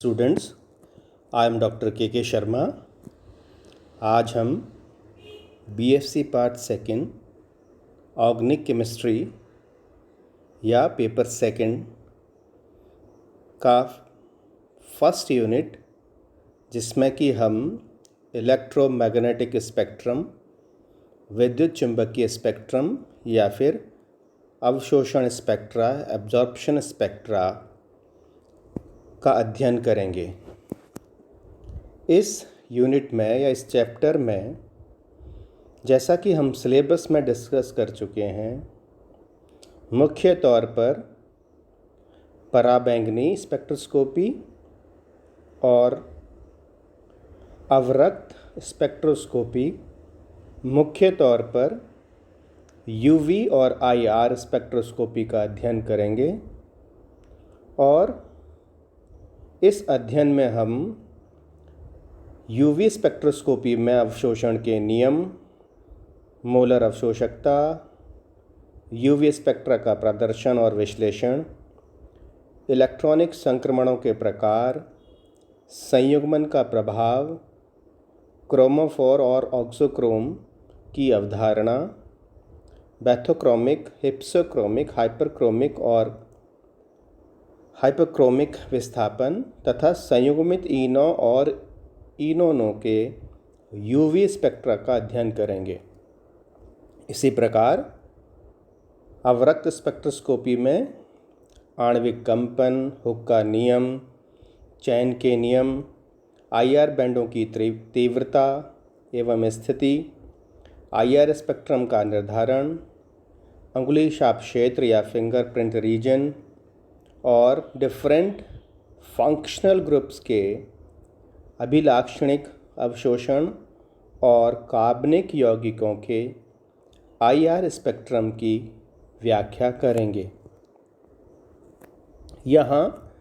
Students, I am doctor के शर्मा। आज हम BSc part second organic chemistry या पेपर सेकंड का फर्स्ट यूनिट, जिसमें कि हम इलेक्ट्रोमैग्नेटिक स्पेक्ट्रम, विद्युत चुंबकीय स्पेक्ट्रम या फिर अवशोषण स्पेक्ट्रा, एब्जॉर्प्शन स्पेक्ट्रा का अध्ययन करेंगे। इस यूनिट में या इस चैप्टर में, जैसा कि हम सिलेबस में डिस्कस कर चुके हैं, मुख्य तौर पर पराबैंगनी स्पेक्ट्रोस्कोपी और अवरक्त स्पेक्ट्रोस्कोपी, मुख्य तौर पर यूवी और आईआर स्पेक्ट्रोस्कोपी का अध्ययन करेंगे। और इस अध्ययन में हम यूवी स्पेक्ट्रोस्कोपी में अवशोषण के नियम, मोलर अवशोषकता, यूवी स्पेक्ट्रा का प्रदर्शन और विश्लेषण, इलेक्ट्रॉनिक संक्रमणों के प्रकार, संयुग्मन का प्रभाव, क्रोमोफोर और ऑक्सोक्रोम की अवधारणा, बैथोक्रोमिक, हिप्सोक्रोमिक, हाइपरक्रोमिक और हाइपरक्रोमिक विस्थापन तथा संयुग्मित इनो और इनोनो के यूवी स्पेक्ट्रा का अध्ययन करेंगे। इसी प्रकार अवरक्त स्पेक्ट्रोस्कोपी में आणविक कंपन, हुक का नियम, चैन के नियम, आईआर बैंडों की तीव्रता एवं स्थिति, आईआर स्पेक्ट्रम का निर्धारण, अंगुली छाप क्षेत्र या फिंगरप्रिंट रीजन और डिफरेंट फंक्शनल ग्रुप्स के अभिलाक्षणिक अवशोषण और कार्बनिक यौगिकों के आईआर स्पेक्ट्रम की व्याख्या करेंगे। यहाँ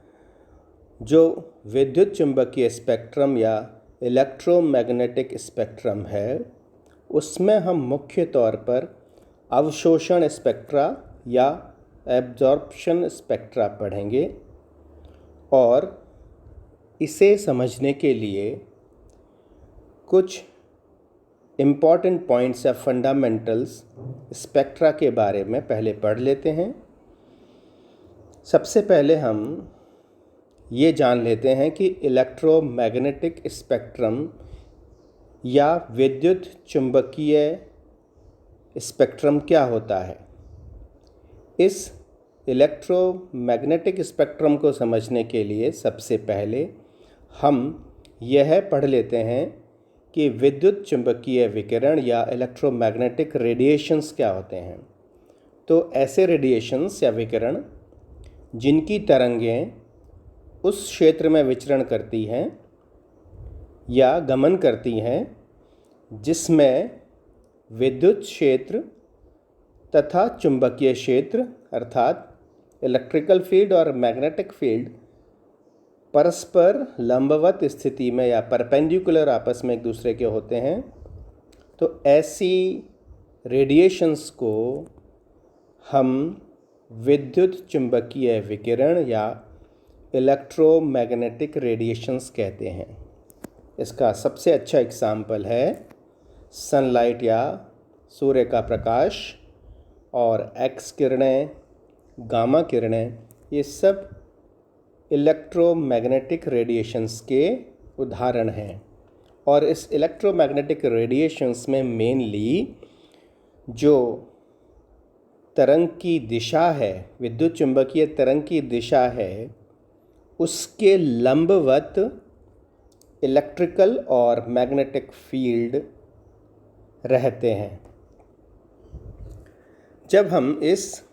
जो विद्युत चुंबकीय स्पेक्ट्रम या इलेक्ट्रोमैग्नेटिक स्पेक्ट्रम है, उसमें हम मुख्य तौर पर अवशोषण स्पेक्ट्रा या एब्जॉर्प्शन स्पेक्ट्रा पढ़ेंगे। और इसे समझने के लिए कुछ इम्पॉर्टेंट पॉइंट्स या फंडामेंटल्स स्पेक्ट्रा के बारे में पहले पढ़ लेते हैं। सबसे पहले हम ये जान लेते हैं कि इलेक्ट्रोमैग्नेटिक स्पेक्ट्रम या विद्युत चुंबकीय स्पेक्ट्रम क्या होता है। इस इलेक्ट्रोमैग्नेटिक स्पेक्ट्रम को समझने के लिए सबसे पहले हम यह पढ़ लेते हैं कि विद्युत चुंबकीय विकिरण या इलेक्ट्रोमैग्नेटिक रेडिएशंस क्या होते हैं। तो ऐसे रेडिएशंस या विकिरण जिनकी तरंगें उस क्षेत्र में विचरण करती हैं या गमन करती हैं जिसमें विद्युत क्षेत्र तथा चुंबकीय क्षेत्र अर्थात इलेक्ट्रिकल फील्ड और मैग्नेटिक फील्ड परस्पर लंबवत स्थिति में या परपेंडिकुलर आपस में एक दूसरे के होते हैं। तो ऐसी रेडिएशंस को हम विद्युत चुंबकीय विकिरण या इलेक्ट्रोमैग्नेटिक रेडिएशंस कहते हैं। इसका सबसे अच्छा एग्जाम्पल है सनलाइट या सूर्य का प्रकाश और एक्स किरणें, गामा किरणें, ये सब इलेक्ट्रोमैग्नेटिक रेडिएशंस के उदाहरण हैं। और इस इलेक्ट्रोमैग्नेटिक रेडिएशंस में मेनली जो तरंग की दिशा है, विद्युत चुंबकीय तरंग की दिशा है, उसके लंबवत इलेक्ट्रिकल और मैग्नेटिक फील्ड रहते हैं। जब हम इस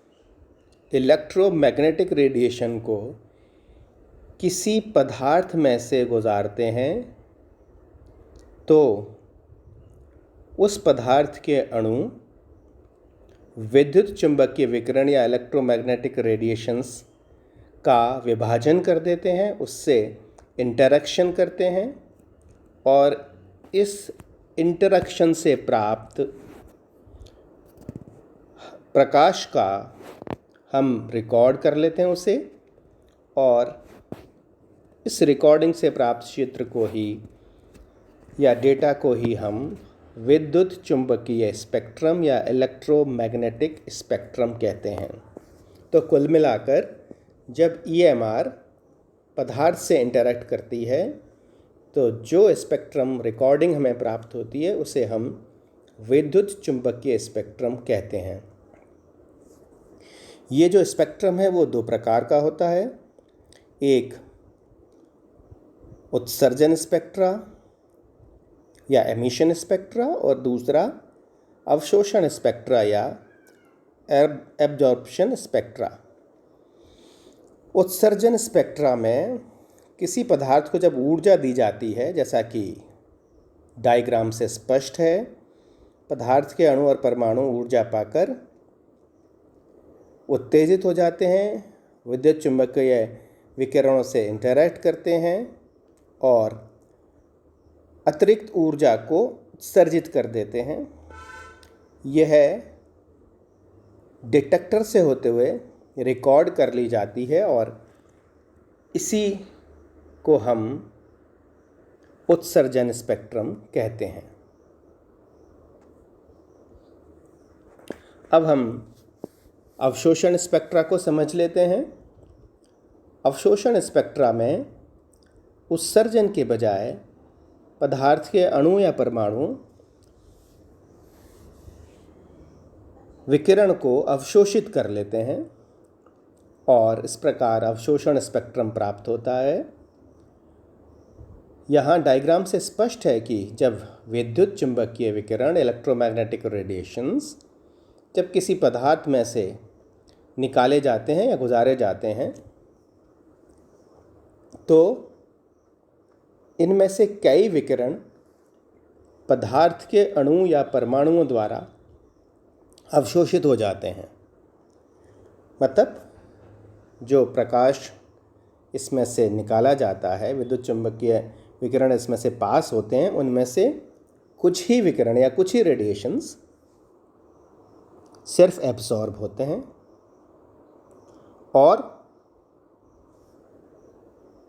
इलेक्ट्रोमैग्नेटिक रेडिएशन को किसी पदार्थ में से गुजारते हैं तो उस पदार्थ के अणु विद्युत चुंबकीय विकिरण या इलेक्ट्रोमैग्नेटिक रेडिएशंस का विभाजन कर देते हैं, उससे इंटरैक्शन करते हैं और इस इंटरैक्शन से प्राप्त प्रकाश का हम रिकॉर्ड कर लेते हैं उसे, और इस रिकॉर्डिंग से प्राप्त चित्र को ही या डेटा को ही हम विद्युत चुंबकीय स्पेक्ट्रम या इलेक्ट्रोमैग्नेटिक स्पेक्ट्रम कहते हैं। तो कुल मिलाकर जब ईएमआर पदार्थ से इंटरैक्ट करती है तो जो स्पेक्ट्रम रिकॉर्डिंग हमें प्राप्त होती है उसे हम विद्युत चुंबकीय स्पेक्ट्रम कहते हैं। ये जो स्पेक्ट्रम है वो दो प्रकार का होता है, एक उत्सर्जन स्पेक्ट्रा या एमिशन स्पेक्ट्रा और दूसरा अवशोषण स्पेक्ट्रा या एब्जॉर्प्शन स्पेक्ट्रा। उत्सर्जन स्पेक्ट्रा में किसी पदार्थ को जब ऊर्जा दी जाती है, जैसा कि डायग्राम से स्पष्ट है, पदार्थ के अणु और परमाणु ऊर्जा पाकर उत्तेजित हो जाते हैं, विद्युत चुंबकीय विकिरणों से इंटरैक्ट करते हैं और अतिरिक्त ऊर्जा को उत्सर्जित कर देते हैं। यह डिटेक्टर से होते हुए रिकॉर्ड कर ली जाती है और इसी को हम उत्सर्जन स्पेक्ट्रम कहते हैं। अब हम अवशोषण स्पेक्ट्रा को समझ लेते हैं। अवशोषण स्पेक्ट्रा में उत्सर्जन के बजाय पदार्थ के अणु या परमाणु विकिरण को अवशोषित कर लेते हैं और इस प्रकार अवशोषण स्पेक्ट्रम प्राप्त होता है। यहाँ डायग्राम से स्पष्ट है कि जब विद्युत चुंबकीय विकिरण इलेक्ट्रोमैग्नेटिक रेडिएशंस जब किसी पदार्थ में से निकाले जाते हैं या गुजारे जाते हैं तो इनमें से कई विकिरण पदार्थ के अणु या परमाणुओं द्वारा अवशोषित हो जाते हैं। मतलब जो प्रकाश इसमें से निकाला जाता है, विद्युत चुंबकीय विकिरण इसमें से पास होते हैं, उनमें से कुछ ही विकिरण या कुछ ही रेडिएशंस सिर्फ एब्जॉर्ब होते हैं और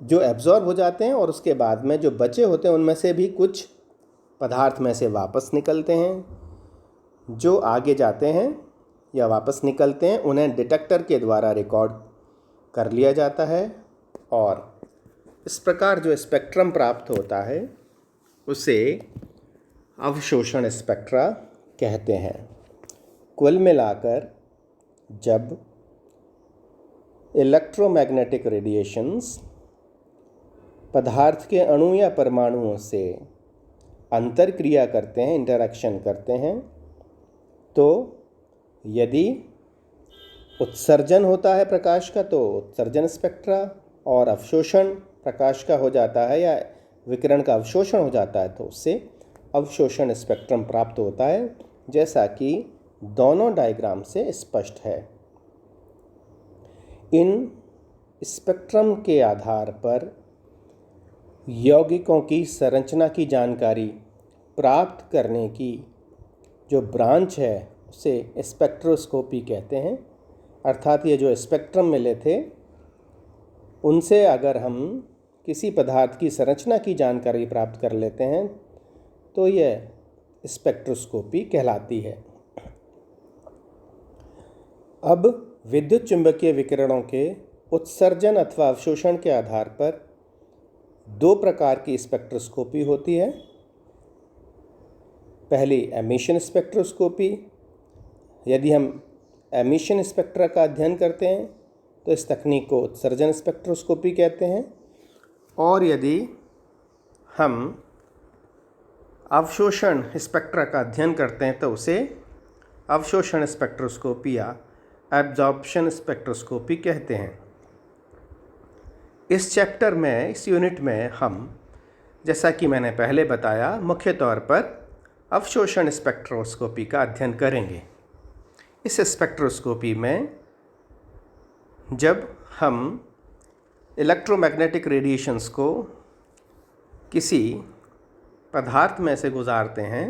जो एब्जॉर्ब हो जाते हैं और उसके बाद में जो बचे होते हैं उनमें से भी कुछ पदार्थ में से वापस निकलते हैं। जो आगे जाते हैं या वापस निकलते हैं उन्हें डिटेक्टर के द्वारा रिकॉर्ड कर लिया जाता है और इस प्रकार जो स्पेक्ट्रम प्राप्त होता है उसे अवशोषण स्पेक्ट्रा कहते हैं। कुल मिलाकर जब इलेक्ट्रोमैग्नेटिक रेडिएशंस पदार्थ के अणु या परमाणुओं से अंतर क्रिया करते हैं, इंटरैक्शन करते हैं, तो यदि उत्सर्जन होता है प्रकाश का तो उत्सर्जन स्पेक्ट्रा और अवशोषण प्रकाश का हो जाता है या विकिरण का अवशोषण हो जाता है तो उससे अवशोषण स्पेक्ट्रम प्राप्त होता है, जैसा कि दोनों डायग्राम से स्पष्ट है। इन स्पेक्ट्रम के आधार पर यौगिकों की संरचना की जानकारी प्राप्त करने की जो ब्रांच है उसे स्पेक्ट्रोस्कोपी कहते हैं। अर्थात ये जो स्पेक्ट्रम मिले थे उनसे अगर हम किसी पदार्थ की संरचना की जानकारी प्राप्त कर लेते हैं तो यह स्पेक्ट्रोस्कोपी कहलाती है। अब विद्युत चुंबकीय विकिरणों के उत्सर्जन अथवा अवशोषण के आधार पर दो प्रकार की स्पेक्ट्रोस्कोपी होती है। पहली एमिशन स्पेक्ट्रोस्कोपी। यदि हम एमिशन स्पेक्ट्रा का अध्ययन करते हैं तो इस तकनीक को उत्सर्जन स्पेक्ट्रोस्कोपी कहते हैं और यदि हम अवशोषण स्पेक्ट्रा का अध्ययन करते हैं तो उसे अवशोषण स्पेक्ट्रोस्कोपी या एब्जॉर्प्शन स्पेक्ट्रोस्कोपी कहते हैं। इस चैप्टर में, इस यूनिट में हम, जैसा कि मैंने पहले बताया, मुख्य तौर पर अवशोषण स्पेक्ट्रोस्कोपी का अध्ययन करेंगे। इस स्पेक्ट्रोस्कोपी में जब हम इलेक्ट्रोमैग्नेटिक रेडिएशंस को किसी पदार्थ में से गुजारते हैं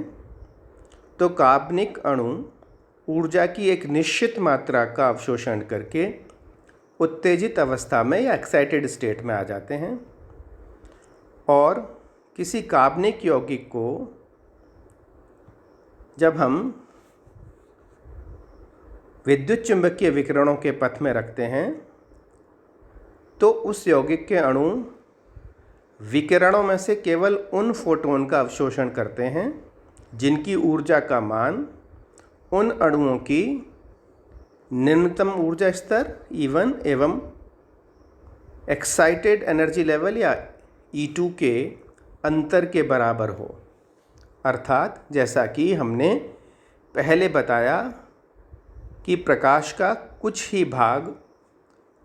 तो कार्बनिक अणु ऊर्जा की एक निश्चित मात्रा का अवशोषण करके उत्तेजित अवस्था में या एक्साइटेड स्टेट में आ जाते हैं और किसी कार्बनिक यौगिक को जब हम विद्युत चुंबकीय विकिरणों के पथ में रखते हैं तो उस यौगिक के अणु विकिरणों में से केवल उन फोटोन का अवशोषण करते हैं जिनकी ऊर्जा का मान उन अणुओं की निम्नतम ऊर्जा स्तर E1 एवं एक्साइटेड एनर्जी लेवल या E2 के अंतर के बराबर हो। अर्थात जैसा कि हमने पहले बताया कि प्रकाश का कुछ ही भाग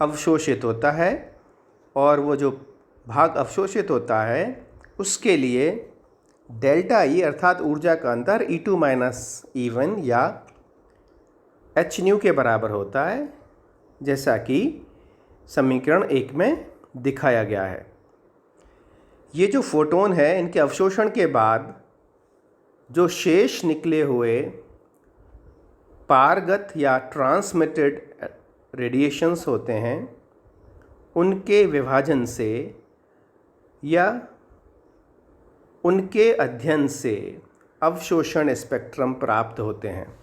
अवशोषित होता है और वो जो भाग अवशोषित होता है उसके लिए डेल्टा ई अर्थात ऊर्जा का अंतर E2 माइनस E1 या h न्यू के बराबर होता है, जैसा कि समीकरण 1 में दिखाया गया है। ये जो फोटोन है इनके अवशोषण के बाद जो शेष निकले हुए पारगत या ट्रांसमिटेड रेडिएशंस होते हैं उनके विभाजन से या उनके अध्ययन से अवशोषण स्पेक्ट्रम प्राप्त होते हैं।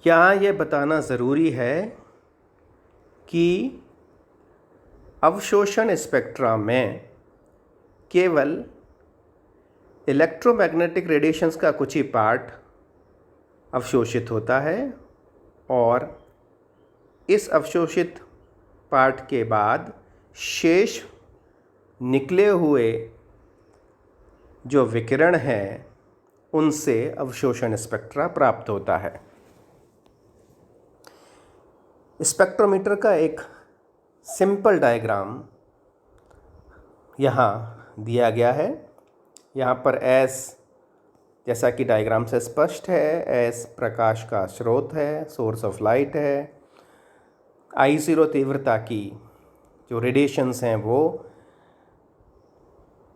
यहाँ यह बताना ज़रूरी है कि अवशोषण स्पेक्ट्रम में केवल इलेक्ट्रोमैग्नेटिक रेडिएशंस का कुछ ही पार्ट अवशोषित होता है और इस अवशोषित पार्ट के बाद शेष निकले हुए जो विकिरण हैं उनसे अवशोषण स्पेक्ट्रा प्राप्त होता है। स्पेक्ट्रोमीटर का एक सिंपल डायग्राम यहाँ दिया गया है। यहाँ पर S जैसा कि डायग्राम से स्पष्ट है, S प्रकाश का स्रोत है, सोर्स ऑफ लाइट है। I0 तीव्रता की जो रेडिएशंस हैं वो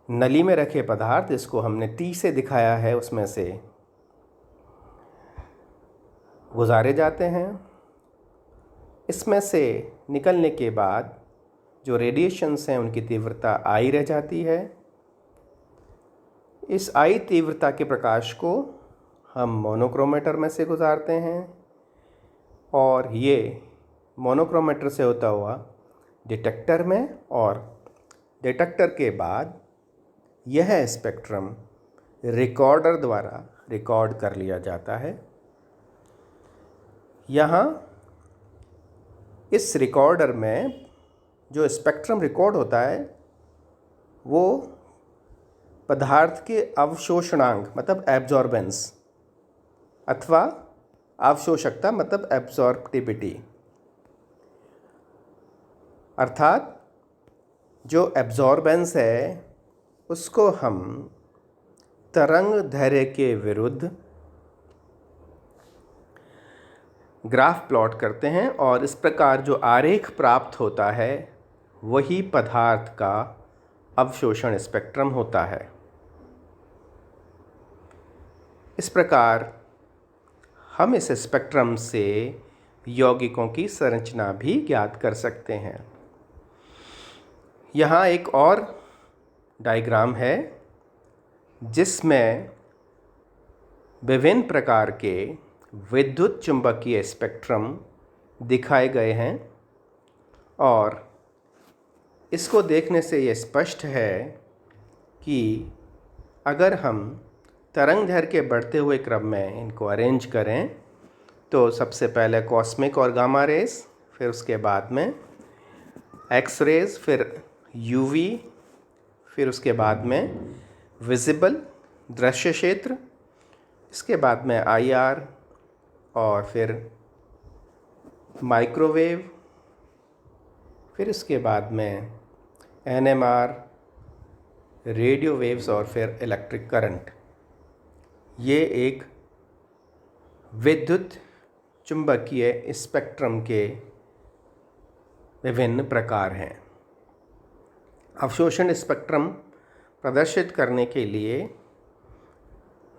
नली में रखे पदार्थ, जिसको हमने T से दिखाया है, उसमें से गुजारे जाते हैं। इसमें से निकलने के बाद जो रेडिएशंस हैं उनकी तीव्रता I रह जाती है। इस I तीव्रता के प्रकाश को हम मोनोक्रोमेटर में से गुजारते हैं और ये मोनोक्रोमेटर से होता हुआ डिटेक्टर में, और डिटेक्टर के बाद यह स्पेक्ट्रम रिकॉर्डर द्वारा रिकॉर्ड कर लिया जाता है। यहाँ इस रिकॉर्डर में जो स्पेक्ट्रम रिकॉर्ड होता है वो पदार्थ के अवशोषणांक मतलब एब्जॉर्बेंस अथवा अवशोषकता मतलब एब्जॉर्प्टिविटी, अर्थात जो एब्जॉर्बेंस है उसको हम तरंग दैर्ध्य के विरुद्ध ग्राफ प्लॉट करते हैं और इस प्रकार जो आरेख प्राप्त होता है वही पदार्थ का अवशोषण स्पेक्ट्रम होता है। इस प्रकार हम इस स्पेक्ट्रम से यौगिकों की संरचना भी ज्ञात कर सकते हैं। यहाँ एक और डायग्राम है जिसमें विभिन्न प्रकार के विद्युत चुंबकीय स्पेक्ट्रम दिखाए गए हैं और इसको देखने से ये स्पष्ट है कि अगर हम तरंग दैर्ध्य के बढ़ते हुए क्रम में इनको अरेंज करें तो सबसे पहले कॉस्मिक और गामा रेज, फिर उसके बाद में एक्स रेज, फिर यूवी, फिर उसके बाद में विजिबल दृश्य क्षेत्र, इसके बाद में आईआर और फिर माइक्रोवेव, फिर इसके बाद में एनएमआर, रेडियो वेव्स और फिर इलेक्ट्रिक करंट। ये एक विद्युत चुंबकीय स्पेक्ट्रम के विभिन्न प्रकार हैं। अवशोषण स्पेक्ट्रम प्रदर्शित करने के लिए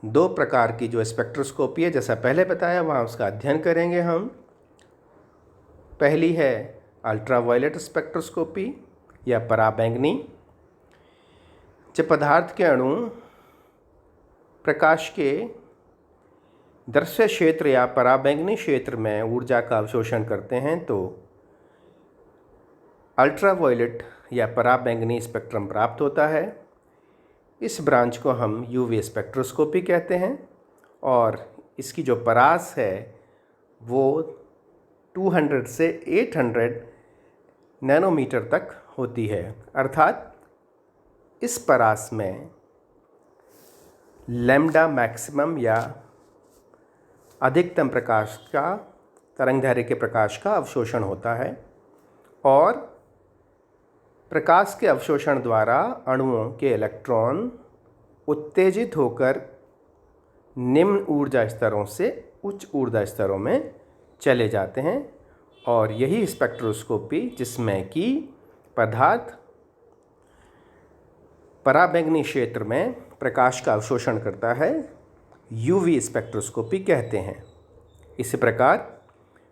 दो प्रकार की जो स्पेक्ट्रोस्कोपी है, जैसा पहले बताया, वहाँ उसका अध्ययन करेंगे हम। पहली है अल्ट्रावायलेट स्पेक्ट्रोस्कोपी या पराबैंगनी, जब पदार्थ के अणु प्रकाश के दृश्य क्षेत्र या पराबैंगनी क्षेत्र में ऊर्जा का अवशोषण करते हैं तो अल्ट्रावायलेट या पराबैंगनी स्पेक्ट्रम प्राप्त होता है। इस ब्रांच को हम यूवी स्पेक्ट्रोस्कोपी कहते हैं और इसकी जो परास है वो 200 से 800 नैनोमीटर तक होती है, अर्थात इस परास में लैम्डा मैक्सिमम या अधिकतम प्रकाश का तरंगदैर्घ्य के प्रकाश का अवशोषण होता है और प्रकाश के अवशोषण द्वारा अणुओं के इलेक्ट्रॉन उत्तेजित होकर निम्न ऊर्जा स्तरों से उच्च ऊर्जा स्तरों में चले जाते हैं और यही स्पेक्ट्रोस्कोपी जिसमें कि पदार्थ पराबैंगनी क्षेत्र में प्रकाश का अवशोषण करता है, यूवी स्पेक्ट्रोस्कोपी कहते हैं। इसी प्रकार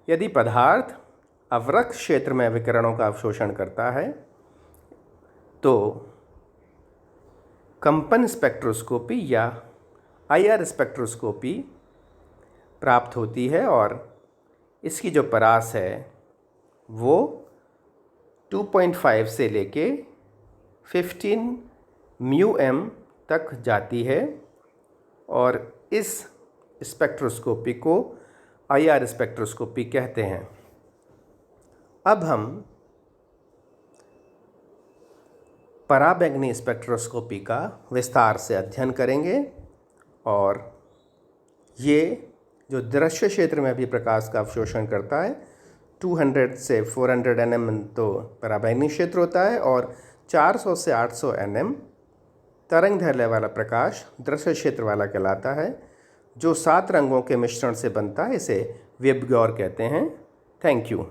यदि पदार्थ अवरक्त क्षेत्र में विकिरणों का अवशोषण करता है तो कंपन स्पेक्ट्रोस्कोपी या आईआर स्पेक्ट्रोस्कोपी प्राप्त होती है और इसकी जो परास है वो 2.5 से लेके 15 μm तक जाती है और इस स्पेक्ट्रोस्कोपी को आईआर स्पेक्ट्रोस्कोपी कहते हैं। अब हम पराबैंगनी स्पेक्ट्रोस्कोपी का विस्तार से अध्ययन करेंगे और ये जो दृश्य क्षेत्र में भी प्रकाश का अवशोषण करता है 200 से 400 nm तो पराबैंगनी क्षेत्र होता है और 400 से 800 nm तरंगदैर्घ्य वाला प्रकाश दृश्य क्षेत्र वाला कहलाता है, जो 7 रंगों के मिश्रण से बनता है। इसे वेबगौर कहते हैं। Thank you.